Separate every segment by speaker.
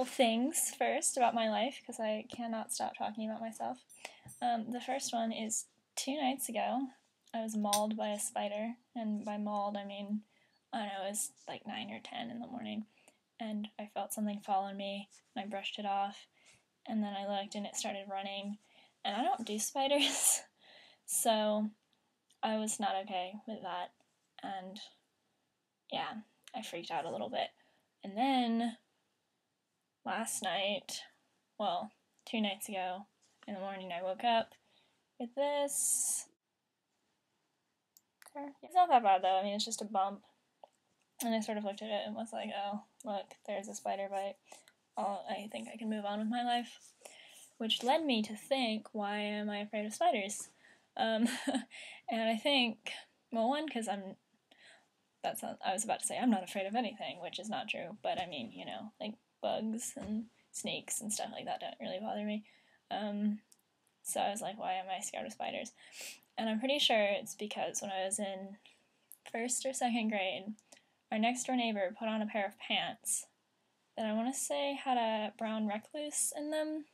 Speaker 1: things first about my life, because I cannot stop talking about myself. The first one is 2 nights ago, I was mauled by a spider, and by mauled I mean, I don't know, it was like 9 or 10 in the morning, and I felt something fall on me, and I brushed it off, and then I looked and it started running, and I don't do spiders, so I was not okay with that, and yeah, I freaked out a little bit. And then last night, well, 2 nights ago in the morning, I woke up with this. It's not that bad though, I mean, it's just a bump. And I sort of looked at it and was like, oh, look, there's a spider bite. I think I can move on with my life. Which led me to think, why am I afraid of spiders? And I think, well, one, because I was about to say I'm not afraid of anything, which is not true, but I mean, you know, like bugs and snakes and stuff like that don't really bother me. So I was like, why am I scared of spiders? And I'm pretty sure it's because when I was in 1st or 2nd grade, our next door neighbor put on a pair of pants that I want to say had a brown recluse in them,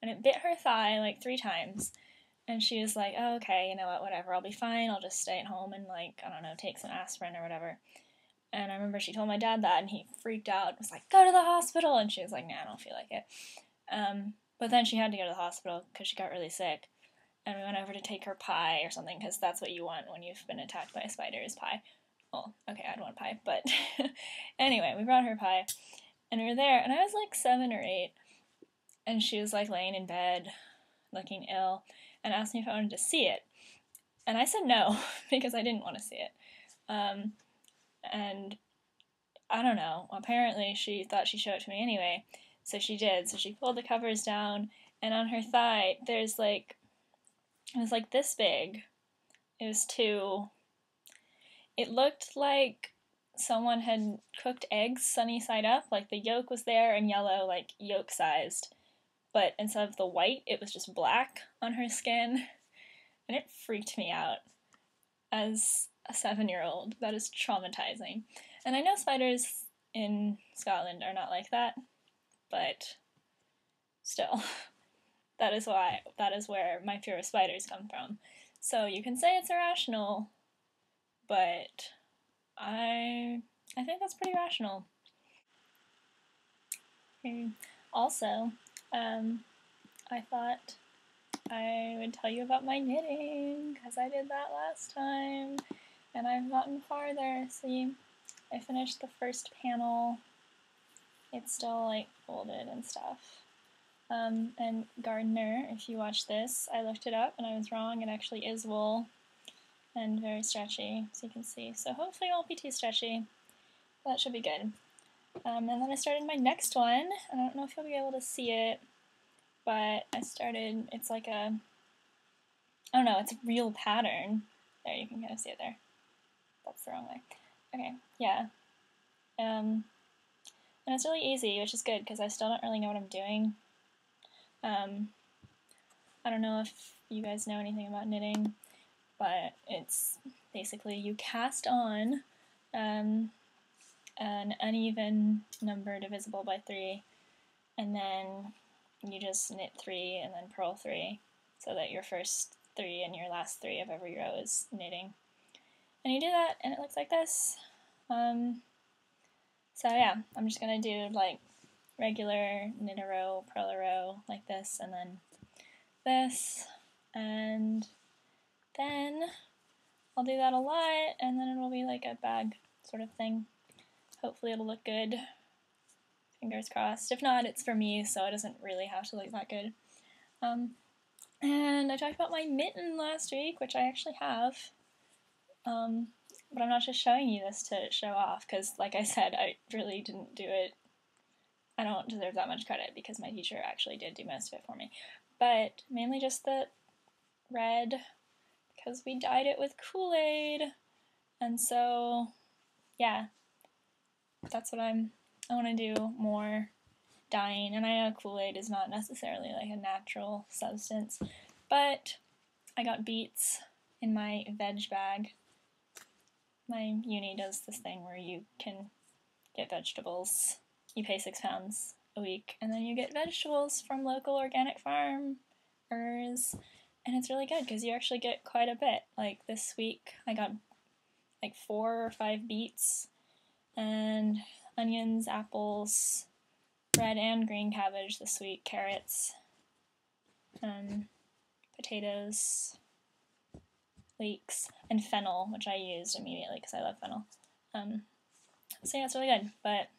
Speaker 1: and it bit her thigh like 3 times, and she was like, oh, okay, you know what, whatever, I'll be fine, I'll just stay at home and, like, I don't know, take some aspirin or whatever. And I remember she told my dad that, and he freaked out, was like, go to the hospital, and she was like, nah, I don't feel like it. But then she had to go to the hospital because she got really sick, and we went over to take her pie or something, because that's what you want when you've been attacked by a spider, is pie. Well, okay, I'd want pie, but anyway, we brought her pie, and we were there, and I was like 7 or 8, and she was like laying in bed, looking ill, and asked me if I wanted to see it, and I said no, because I didn't want to see it, and I don't know, apparently she thought she'd show it to me anyway, so she did, so she pulled the covers down, and on her thigh, there's like, it was like this big, it looked like someone had cooked eggs sunny side up, like the yolk was there and yellow, like yolk-sized, but instead of the white, it was just black on her skin, and it freaked me out as a 7-year-old. That is traumatizing. And I know spiders in Scotland are not like that, but still, that is where my fear of spiders come from. So you can say it's irrational, but I think that's pretty rational. Okay. Also, I thought I would tell you about my knitting, because I did that last time, and I've gotten farther. See, I finished the first panel. It's still, like, folded and stuff. And Gardener, if you watch this, I looked it up, and I was wrong. It actually is wool, and very stretchy, as you can see. So hopefully it won't be too stretchy. That should be good. And then I started my next one. I don't know if you'll be able to see it, but it's like I don't know, it's a real pattern. There, you can kind of see it there. That's the wrong way. Okay, yeah. And it's really easy, which is good, because I still don't really know what I'm doing. I don't know if you guys know anything about knitting, but it's basically you cast on an uneven number divisible by 3, and then you just knit 3 and then purl 3, so that your first 3 and your last 3 of every row is knitting. And you do that, and it looks like this. So yeah, I'm just gonna do like regular knit a row, purl a row, like this, and then this, and then I'll do that a lot, and then it'll be like a bag sort of thing. Hopefully it'll look good. Fingers crossed. If not, it's for me, so it doesn't really have to look that good. And I talked about my mitten last week, which I actually have. But I'm not just showing you this to show off, because like I said, I really didn't do it. I don't deserve that much credit, because my teacher actually did do most of it for me. But mainly just the red, because we dyed it with Kool-Aid. And so, yeah, that's what I want to do more dyeing. And I know Kool-Aid is not necessarily like a natural substance, but I got beets in my veg bag. My uni does this thing where you can get vegetables you pay £6 a week, and then you get vegetables from local organic farmers, and it's really good because you actually get quite a bit. Like this week, I got like 4 or 5 beets, and onions, apples, red and green cabbage this week, carrots, potatoes, leeks, and fennel, which I used immediately because I love fennel. So yeah, it's really good, but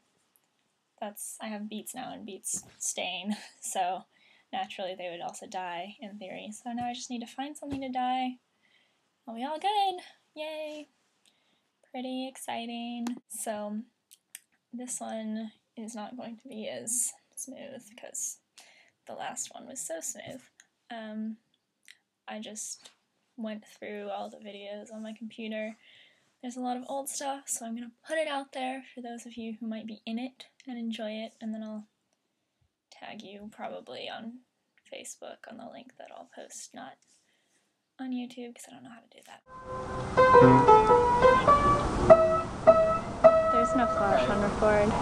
Speaker 1: I have beets now, and beets stain, so naturally they would also die in theory. So now I just need to find something to dye. I'll be all good. Yay! Pretty exciting. So this one is not going to be as smooth because the last one was so smooth. I just went through all the videos on my computer. There's a lot of old stuff, so I'm going to put it out there for those of you who might be in it and enjoy it, and then I'll tag you probably on Facebook on the link that I'll post, not on YouTube, because I don't know how to do that. There's no flash on record.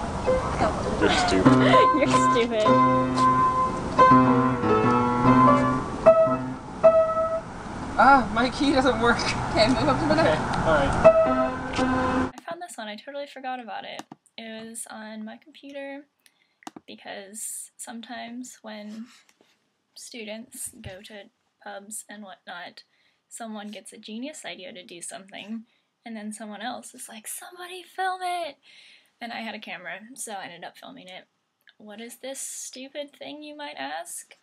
Speaker 2: You're stupid.
Speaker 1: You're stupid.
Speaker 3: My key doesn't work. Okay, move up to the next.
Speaker 2: Okay, alright.
Speaker 1: I found this one. I totally forgot about it. It was on my computer because sometimes when students go to pubs and whatnot, someone gets a genius idea to do something, and then someone else is like, somebody film it! And I had a camera, so I ended up filming it. What is this stupid thing, you might ask?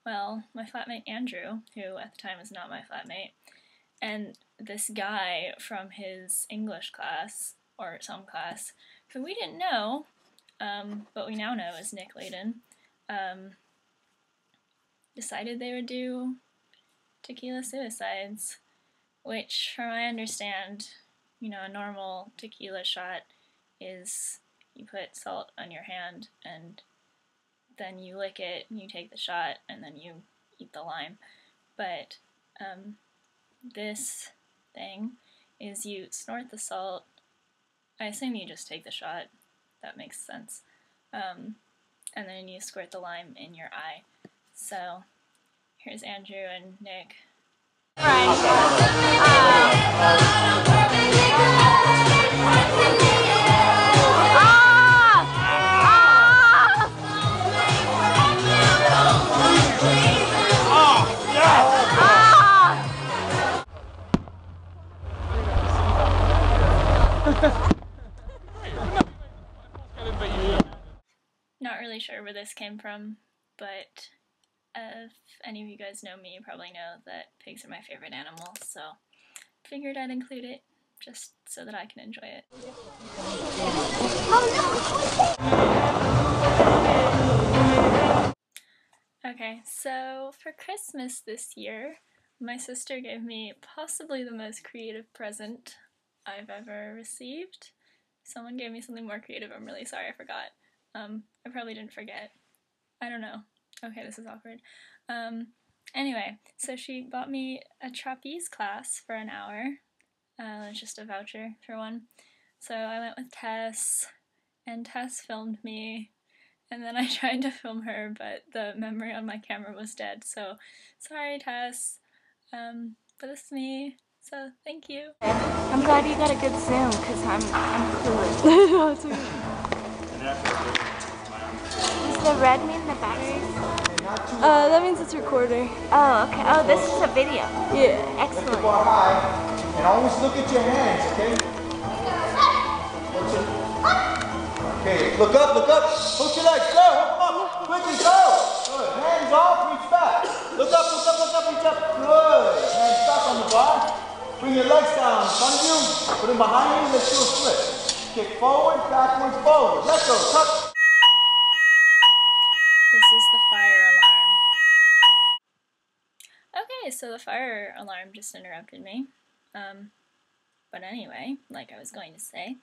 Speaker 1: Well, my flatmate Andrew, who at the time was not my flatmate, and this guy from his English class, or some class, who we didn't know, but we now know is Nick Layden, decided they would do tequila suicides, which, from what I understand, you know, a normal tequila shot is you put salt on your hand and then you lick it and you take the shot and then you eat the lime. But this thing is you snort the salt. I assume you just take the shot. That makes sense. And then you squirt the lime in your eye. So here's Andrew and Nick. Not really sure where this came from, but if any of you guys know me, you probably know that pigs are my favorite animal, so figured I'd include it just so that I can enjoy it. Okay, so for Christmas this year, my sister gave me possibly the most creative present I've ever received. Someone gave me something more creative. I'm really sorry, I forgot. I probably didn't forget. I don't know. Okay, this is awkward. Anyway, so she bought me a trapeze class for an hour. It's just a voucher for one. So I went with Tess, and Tess filmed me, and then I tried to film her, but the memory on my camera was dead, so sorry, Tess. But this is me, so thank you.
Speaker 4: I'm glad you got a good zoom, because I'm clueless.
Speaker 1: No, it's okay.
Speaker 4: Does the red mean the batteries?
Speaker 1: That means it's recording.
Speaker 4: Oh, okay. Oh, this is a video.
Speaker 1: Yeah.
Speaker 4: Excellent.
Speaker 5: And always look at your hands, okay? Okay, look up, push your legs, go, hook 'em up, quickly, go! Good, hands off, reach back. Look up, reach up, good. Hands stop on the bar. Bring your legs down in front of you, put them behind you, let's do a split. Kick forward, backwards, forward. Let go, tuck.
Speaker 1: This is the fire alarm. Okay, so the fire alarm just interrupted me. But anyway, like I was going to say,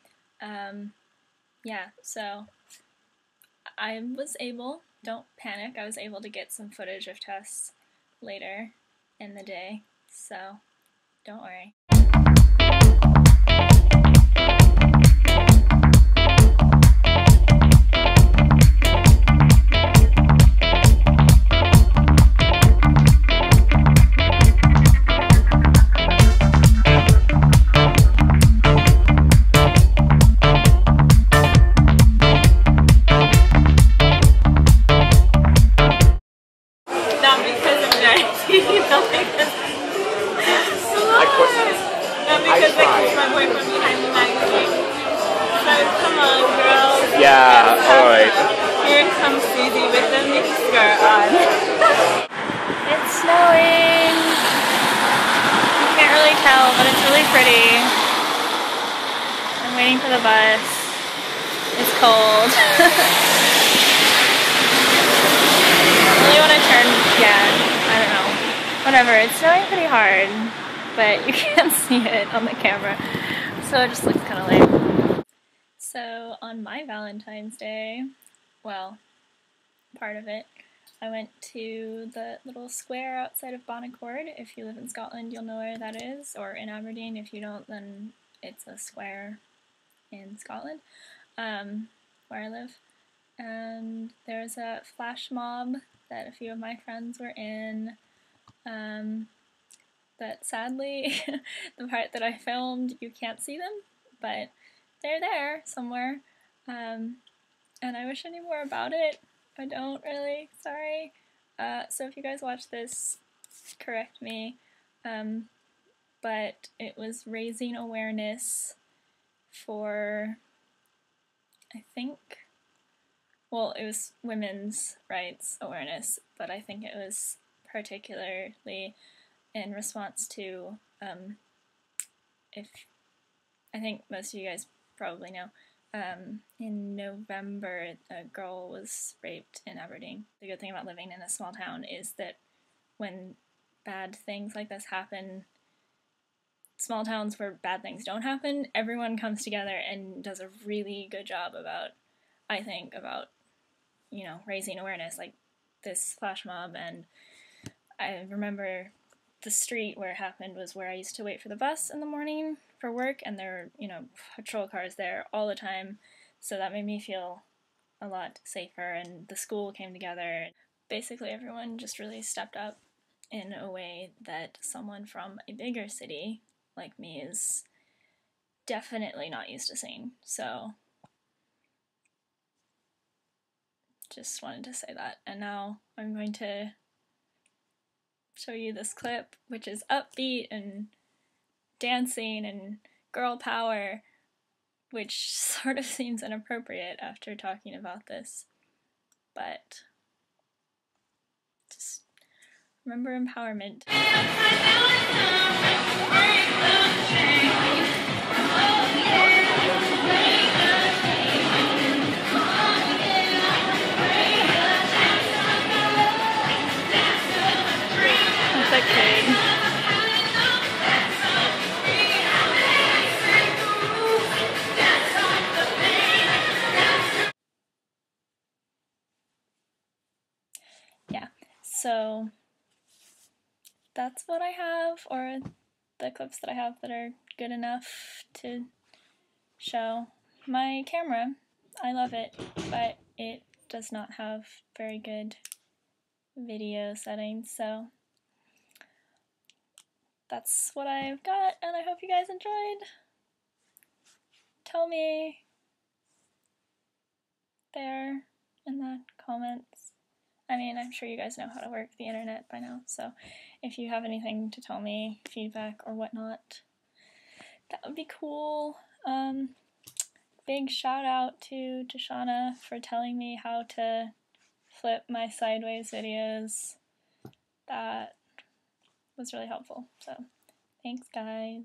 Speaker 1: yeah, so I was able, don't panic, I was able to get some footage of Tess later in the day, so don't worry.
Speaker 4: because I keep my boyfriend behind the magazine. So come on, girls.
Speaker 2: Yeah, alright.
Speaker 4: Here comes Susie with the mini skirt on.
Speaker 1: It's snowing. You can't really tell, but it's really pretty. I'm waiting for the bus. It's cold. I really want to turn, I don't know. Whatever, it's snowing pretty hard, but you can't see it on the camera, so it just looks kind of lame. So on my Valentine's Day, well, part of it, I went to the little square outside of Bonaccord. If you live in Scotland, you'll know where that is, or in Aberdeen. If you don't, then it's a square in Scotland, where I live. And there was a flash mob that a few of my friends were in, that sadly, the part that I filmed, you can't see them, but they're there somewhere, and I wish I knew more about it. I don't really, sorry. So if you guys watch this, correct me, but it was raising awareness for, I think, well, it was women's rights awareness, but I think it was particularly in response to, I think most of you guys probably know, in November a girl was raped in Aberdeen. The good thing about living in a small town is that when bad things like this happen, small towns where bad things don't happen, everyone comes together and does a really good job about, I think, about, you know, raising awareness, like this flash mob. And I remember the street where it happened was where I used to wait for the bus in the morning for work, and there were, you know, patrol cars there all the time, so that made me feel a lot safer, and the school came together. Basically everyone just really stepped up in a way that someone from a bigger city like me is definitely not used to seeing. So just wanted to say that. And now I'm going to show you this clip, which is upbeat and dancing and girl power, which sort of seems inappropriate after talking about this, but just remember empowerment. That's a kid. Yeah, so that's what I have, or the clips that I have that are good enough to show. My camera, I love it, but it does not have very good video settings, so that's what I've got, and I hope you guys enjoyed. Tell me there in the comments. I mean, I'm sure you guys know how to work the internet by now, so if you have anything to tell me, feedback or whatnot, that would be cool. Big shout out to Deshauna for telling me how to flip my sideways videos. That was really helpful, so thanks guys.